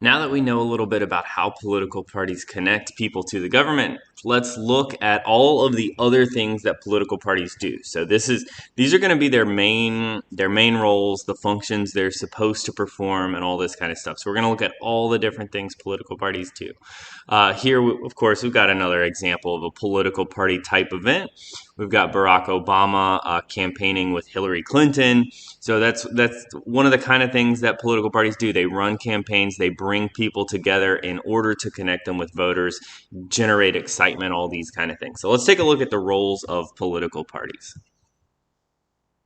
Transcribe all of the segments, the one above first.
Now that we know a little bit about how political parties connect people to the government, let's look at all of the other things that political parties do. So these are going to be their main roles, the functions they're supposed to perform, and all this kind of stuff. So we're going to look at all the different things political parties do. Here, of course, we've got another example of a political party type event. We've got Barack Obama campaigning with Hillary Clinton. So that's one of the kind of things that political parties do. They run campaigns, they bring people together in order to connect them with voters, generate excitement, all these kind of things. So let's take a look at the roles of political parties.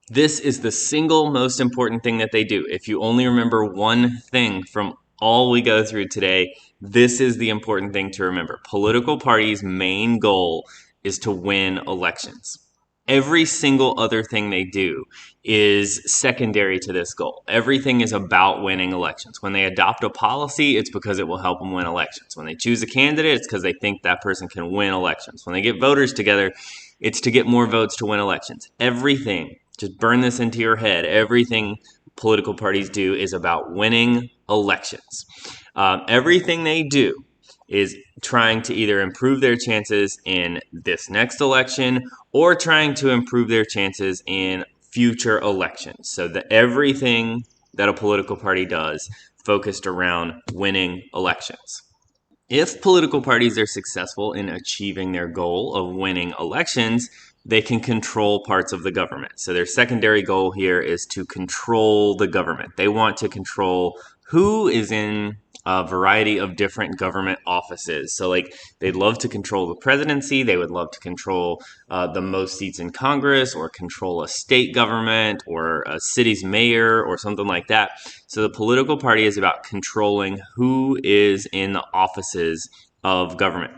This is the single most important thing that they do. If you only remember one thing from all we go through today, this is the important thing to remember. Political parties' main goal is to win elections. Every single other thing they do is secondary to this goal. Everything is about winning elections. When they adopt a policy, it's because it will help them win elections. When they choose a candidate, it's because they think that person can win elections. When they get voters together, it's to get more votes to win elections. Everything, just burn this into your head, everything political parties do is about winning elections. Everything they do is trying to either improve their chances in this next election or trying to improve their chances in future elections. So that everything that a political party does focused around winning elections. If political parties are successful in achieving their goal of winning elections, they can control parts of the government. So their secondary goal here is to control the government. They want to control who is in a variety of different government offices. So like they'd love to control the presidency, they would love to control the most seats in Congress, or control a state government or a city's mayor or something like that. So the political party is about controlling who is in the offices of government.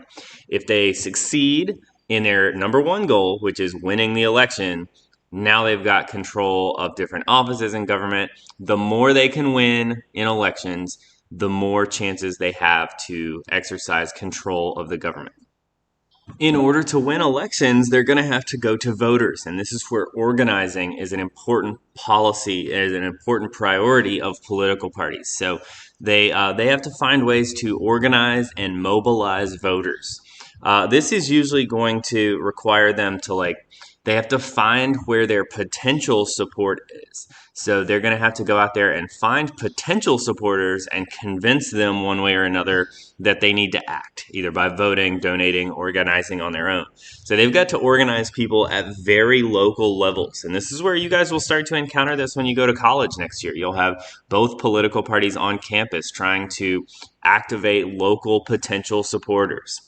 If they succeed in their number one goal, which is winning the election, now they've got control of different offices in government. The more they can win in elections, the more chances they have to exercise control of the government. In order to win elections, they're going to have to go to voters. And this is where organizing is an important policy, is an important priority of political parties. So they have to find ways to organize and mobilize voters. This is usually going to require them to they have to find where their potential support is. So they're going to have to go out there and find potential supporters and convince them one way or another that they need to act, either by voting, donating, organizing on their own. So they've got to organize people at very local levels. And this is where you guys will start to encounter this when you go to college next year. You'll have both political parties on campus trying to activate local potential supporters.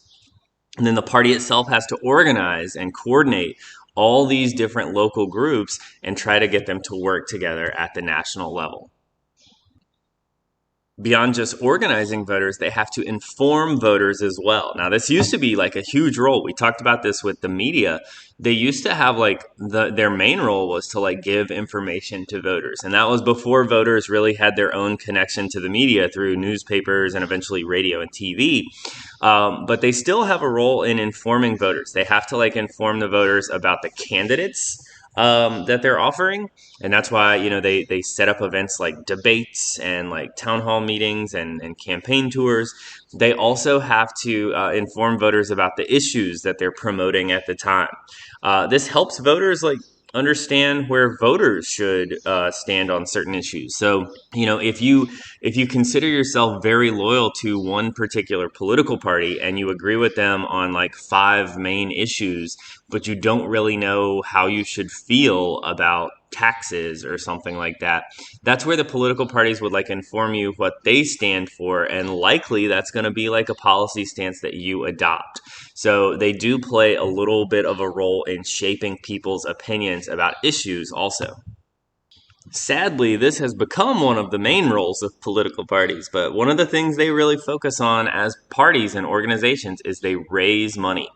And then the party itself has to organize and coordinate all these different local groups and try to get them to work together at the national level. Beyond just organizing voters, they have to inform voters as well. Now, this used to be like a huge role. We talked about this with the media. They used to have their main role was to give information to voters. And that was before voters really had their own connection to the media through newspapers and eventually radio and TV. But they still have a role in informing voters. They have to inform the voters about the candidates that they're offering. And that's why, they set up events like debates and town hall meetings and campaign tours. They also have to inform voters about the issues that they're promoting at the time. This helps voters understand where voters should stand on certain issues. So, if you consider yourself very loyal to one particular political party and you agree with them on 5 main issues, but you don't really know how you should feel about taxes or something like that, that's where the political parties would inform you what they stand for, and likely that's going to be a policy stance that you adopt. So they do play a little bit of a role in shaping people's opinions about issues also. Sadly, this has become one of the main roles of political parties, but one of the things they really focus on as parties and organizations is they raise money.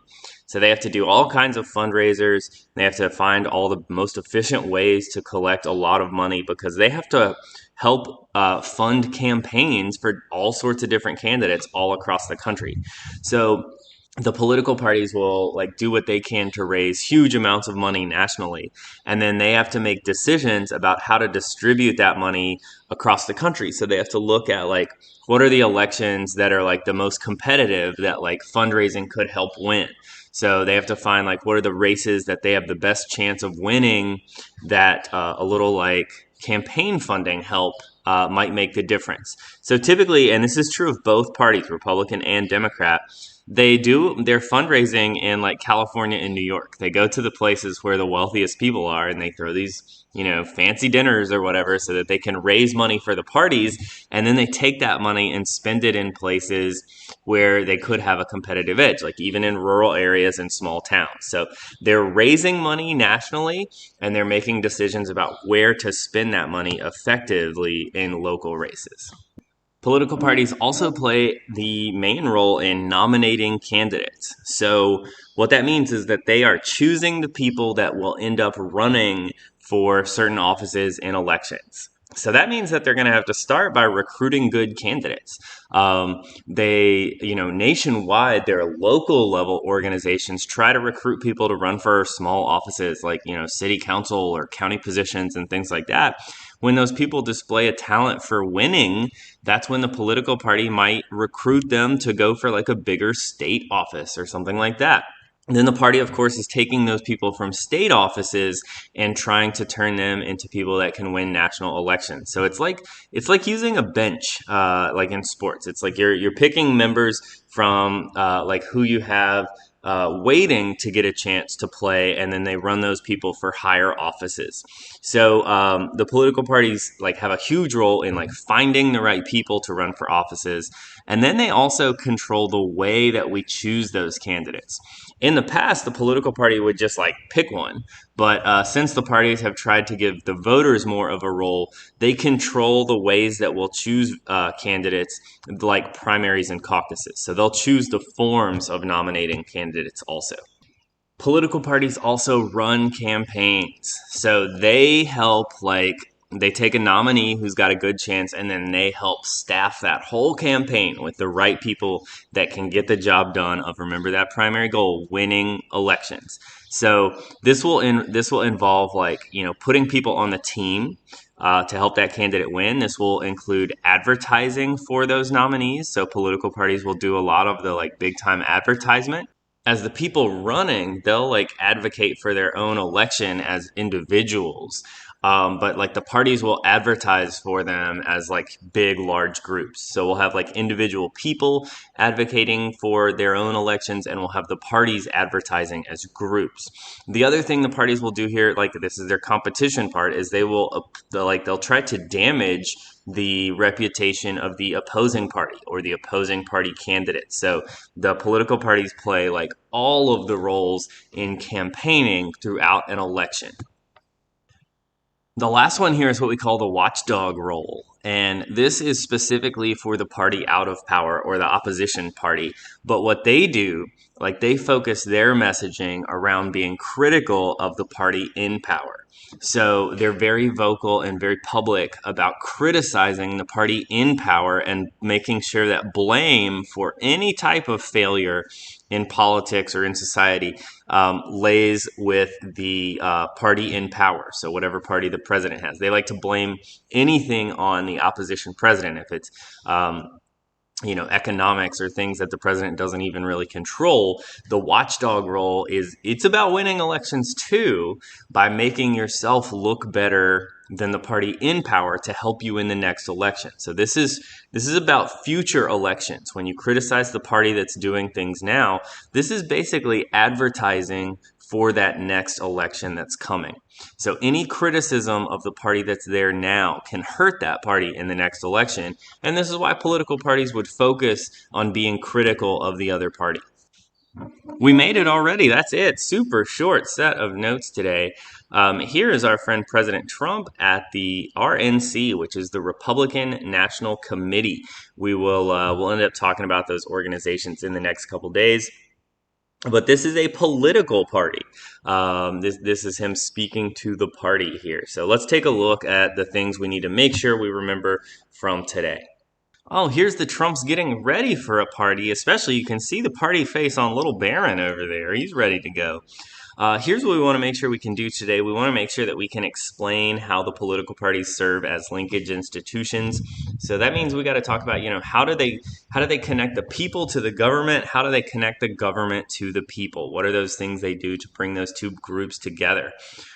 So they have to do all kinds of fundraisers. They have to find all the most efficient ways to collect a lot of money, because they have to help fund campaigns for all sorts of different candidates all across the country. So the political parties will like do what they can to raise huge amounts of money nationally, and then they have to make decisions about how to distribute that money across the country. So they have to look at like what are the elections that are like the most competitive that like fundraising could help win. So they have to find like what are the races that they have the best chance of winning, that a little like campaign funding help might make the difference. So typically, and this is true of both parties, Republican and Democrat, they do their fundraising in like California and New York. They go to the places where the wealthiest people are and they throw these, fancy dinners or whatever so that they can raise money for the parties. And then they take that money and spend it in places where they could have a competitive edge, like even in rural areas and small towns. So they're raising money nationally and they're making decisions about where to spend that money effectively in local races. Political parties also play the main role in nominating candidates. So, what that means is that they are choosing the people that will end up running for certain offices in elections. So that means that they're going to have to start by recruiting good candidates. Nationwide, their local level organizations try to recruit people to run for small offices like, city council or county positions and things like that. When those people display a talent for winning, that's when the political party might recruit them to go for like a bigger state office or something like that. And then the party, of course, is taking those people from state offices and trying to turn them into people that can win national elections. So it's like using a bench, like in sports. It's like you're picking members from like who you have waiting to get a chance to play, and then they run those people for higher offices. So the political parties like have a huge role in like finding the right people to run for offices, and then they also control the way that we choose those candidates. In the past, the political party would just like pick one, but since the parties have tried to give the voters more of a role, they control the ways that we'll choose candidates, like primaries and caucuses. So they'll choose the forms of nominating candidates also. Political parties also run campaigns. So they help, like, they take a nominee who's got a good chance and then they help staff that whole campaign with the right people that can get the job done of, remember that primary goal, winning elections. So this will involve like, putting people on the team to help that candidate win. This will include advertising for those nominees. So political parties will do a lot of the like big time advertisement. As the people running, they'll like advocate for their own election as individuals. But like the parties will advertise for them as like big, large groups. So we'll have like individual people advocating for their own elections, and we'll have the parties advertising as groups. The other thing the parties will do here, like this is their competition part, is they'll try to damage the reputation of the opposing party or the opposing party candidate. So the political parties play like all of the roles in campaigning throughout an election. The last one here is what we call the watchdog role. And this is specifically for the party out of power or the opposition party. But what they do, like they focus their messaging around being critical of the party in power. So they're very vocal and very public about criticizing the party in power and making sure that blame for any type of failure in politics or in society lays with the party in power. So whatever party the president has, they like to blame anything on the opposition president. If it's economics or things that the president doesn't even really control, the watchdog role it's about winning elections too, by making yourself look better than the party in power to help you in the next election. So this is about future elections. When you criticize the party that's doing things now, this is basically advertising for that next election that's coming. So any criticism of the party that's there now can hurt that party in the next election. And this is why political parties would focus on being critical of the other party. We made it already. That's it. Super short set of notes today. Here is our friend President Trump at the RNC, which is the Republican National Committee. We'll end up talking about those organizations in the next couple days. But this is a political party. This is him speaking to the party here. So let's take a look at the things we need to make sure we remember from today. Oh, here's the Trumps getting ready for a party. Especially, you can see the party face on little Barron over there. He's ready to go. Here's what we want to make sure we can do today. We want to make sure that we can explain how the political parties serve as linkage institutions. So that means we got to talk about, how do they connect the people to the government? How do they connect the government to the people? What are those things they do to bring those two groups together?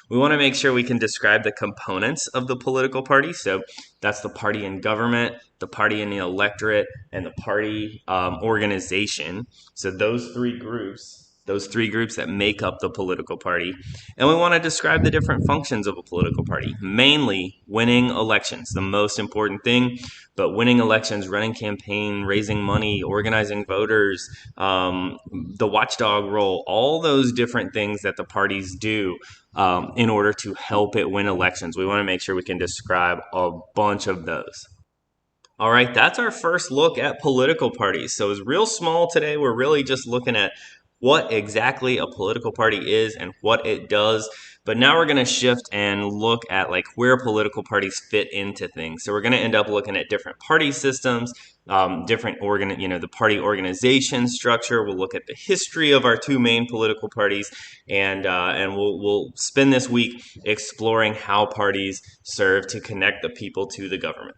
We want to make sure we can describe the components of the political party. So that's the party in government, the party in the electorate, and the party organization. So those three groups that make up the political party. And we want to describe the different functions of a political party, mainly winning elections, the most important thing. But winning elections, running campaign, raising money, organizing voters, the watchdog role, all those different things that the parties do in order to help it win elections. We want to make sure we can describe a bunch of those. All right, that's our first look at political parties. So it's real small today. We're really just looking at what exactly a political party is and what it does. But now we're going to shift and look at like where political parties fit into things. So we're going to end up looking at different party systems, the party organization structure. We'll look at the history of our two main political parties, and we'll spend this week exploring how parties serve to connect the people to the government.